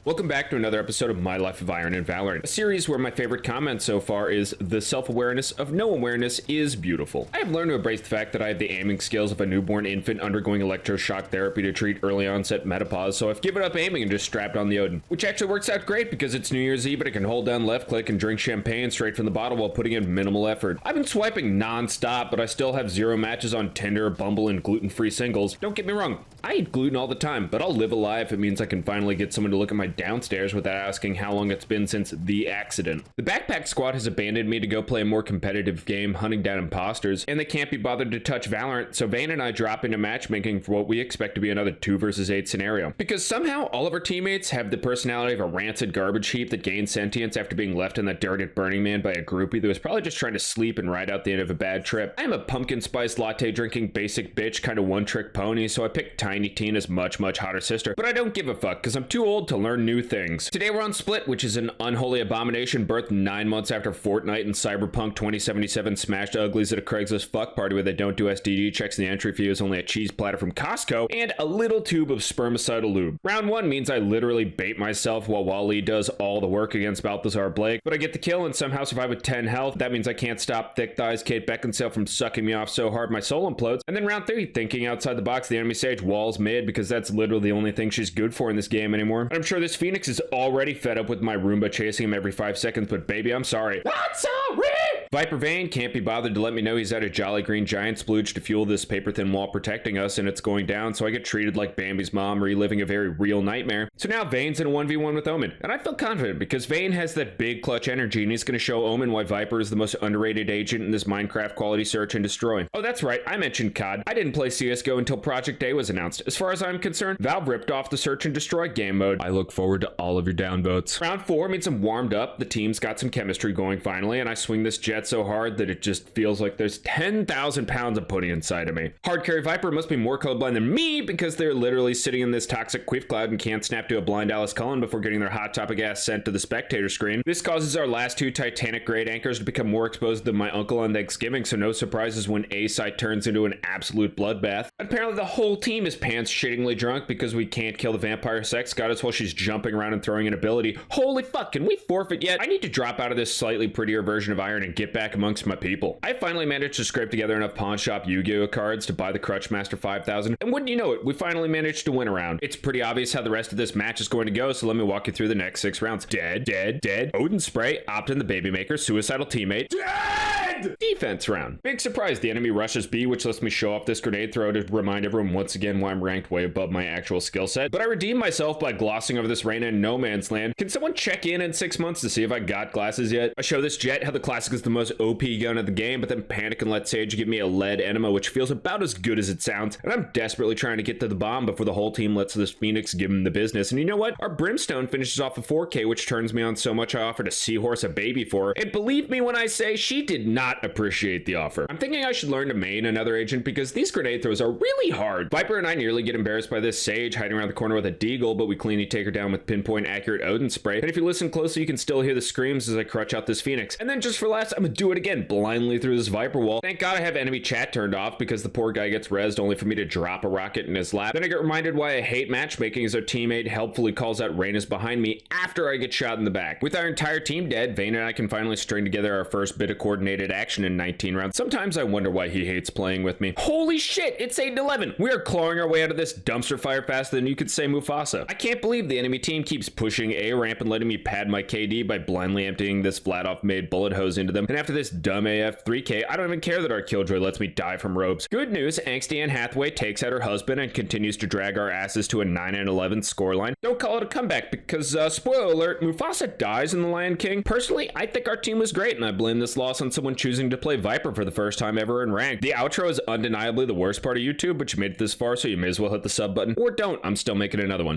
Welcome back to another episode of My Life of Iron and Valorant, a series where my favorite comment so far is the self-awareness of no awareness is beautiful. I have learned to embrace the fact that I have the aiming skills of a newborn infant undergoing electroshock therapy to treat early onset menopause, so I've given up aiming and just strapped on the Odin, which actually works out great because it's New Year's Eve, but I can hold down left click and drink champagne straight from the bottle while putting in minimal effort. I've been swiping non-stop, but I still have 0 matches on Tinder, Bumble, and gluten-free singles. Don't get me wrong, I eat gluten all the time, but I'll live a lie if it means I can finally get someone to look at my downstairs without asking how long it's been since the accident. The Backpack Squad has abandoned me to go play a more competitive game hunting down imposters, and they can't be bothered to touch Valorant, so Vayne and I drop into matchmaking for what we expect to be another 2 versus 8 scenario. Because somehow all of our teammates have the personality of a rancid garbage heap that gained sentience after being left in the dirt at Burning Man by a groupie that was probably just trying to sleep and ride out the end of a bad trip. I'm a pumpkin spice latte drinking basic bitch kind of one-trick pony, so I picked Tiny Tina's much hotter sister, but I don't give a fuck because I'm too old to learn new things. Today we're on Split, which is an unholy abomination birthed 9 months after Fortnite and Cyberpunk 2077 smashed uglies at a Craigslist fuck party where they don't do SDG checks and the entry fee is only a cheese platter from Costco and a little tube of spermicidal lube. Round 1 means I literally bait myself while Wally does all the work against Balthazar Blake, but I get the kill and somehow survive with 10 health. That means I can't stop Thick Thighs Kate Beckinsale from sucking me off so hard my soul implodes. And then round 3, thinking outside the box, the enemy sage walls mid because that's literally the only thing she's good for in this game anymore. And I'm sure this Phoenix is already fed up with my Roomba chasing him every 5 seconds, but baby, I'm sorry. Not sorry! Viper Vayne can't be bothered to let me know he's at a Jolly Green Giant splooge to fuel this paper-thin wall protecting us, and it's going down, so I get treated like Bambi's mom, reliving a very real nightmare. So now Vayne's in a 1v1 with Omen, and I feel confident because Vayne has that big clutch energy, and he's going to show Omen why Viper is the most underrated agent in this Minecraft quality search and destroy. Oh, that's right, I mentioned COD. I didn't play CSGO until Project A was announced. As far as I'm concerned, Valve ripped off the search and destroy game mode. I look forward to all of your downvotes. Round 4 means I'm warmed up, the team's got some chemistry going finally, and I swing this jet so hard that it just feels like there's 10,000 pounds of pudding inside of me. Hard carry Viper must be more colorblind than me because they're literally sitting in this toxic queef cloud and can't snap to a blind Alice Cullen before getting their hot topic ass sent to the spectator screen. This causes our last 2 Titanic grade anchors to become more exposed than my uncle on Thanksgiving, so no surprises when A site turns into an absolute bloodbath. Apparently the whole team is pants shittingly drunk because we can't kill the vampire sex goddess while she's jumping around and throwing an ability. Holy fuck, can we forfeit yet? I need to drop out of this slightly prettier version of Iron and get back amongst my people. I finally managed to scrape together enough pawn shop Yu-Gi-Oh cards to buy the Crutch Master 5000, and wouldn't you know it, we finally managed to win a round. It's pretty obvious how the rest of this match is going to go, so let me walk you through the next 6 rounds. Dead, Odin spray, Optin the baby maker, suicidal teammate, dead! Defense round. Big surprise, the enemy rushes B, which lets me show off this grenade throw to remind everyone once again why I'm ranked way above my actual skill set, but I redeemed myself by glossing over this Reyna in no man's land. Can someone check in 6 months to see if I got glasses yet? I show this Jet how the classic is the most OP gun of the game, but then panic and let Sage give me a lead enema, which feels about as good as it sounds, and I'm desperately trying to get to the bomb before the whole team lets this Phoenix give him the business. And you know what? Our Brimstone finishes off a 4K, which turns me on so much I offered a seahorse a baby for her, and believe me when I say she did not appreciate the offer. I'm thinking I should learn to main another agent because these grenade throws are really hard. Viper and I nearly get embarrassed by this Sage hiding around the corner with a deagle, but we cleanly take her down with pinpoint accurate Odin spray, and if you listen closely you can still hear the screams as I crutch out this Phoenix. And then just for laughs, I'm gonna do it again, blindly through this Viper wall. Thank God I have enemy chat turned off because the poor guy gets rezzed only for me to drop a rocket in his lap. Then I get reminded why I hate matchmaking as our teammate helpfully calls out Reyna's behind me after I get shot in the back. With our entire team dead, Vayne and I can finally string together our first bit of coordinated action in 19 rounds. Sometimes I wonder why he hates playing with me. Holy shit, it's 8-11. We are clawing our way out of this dumpster fire faster than you could say Mufasa. I can't believe the enemy team keeps pushing A ramp and letting me pad my KD by blindly emptying this flat off made bullet hose into them. And after this dumb AF 3K, I don't even care that our Killjoy lets me die from ropes. Good news, Angsty Anne Hathaway takes out her husband and continues to drag our asses to a 9-11 scoreline. Don't call it a comeback because, spoiler alert, Mufasa dies in The Lion King. Personally, I think our team was great and I blame this loss on someone choosing to play Viper for the first time ever in ranked. The outro is undeniably the worst part of YouTube, but you made it this far so you may as well hit the sub button. Or don't, I'm still making another one.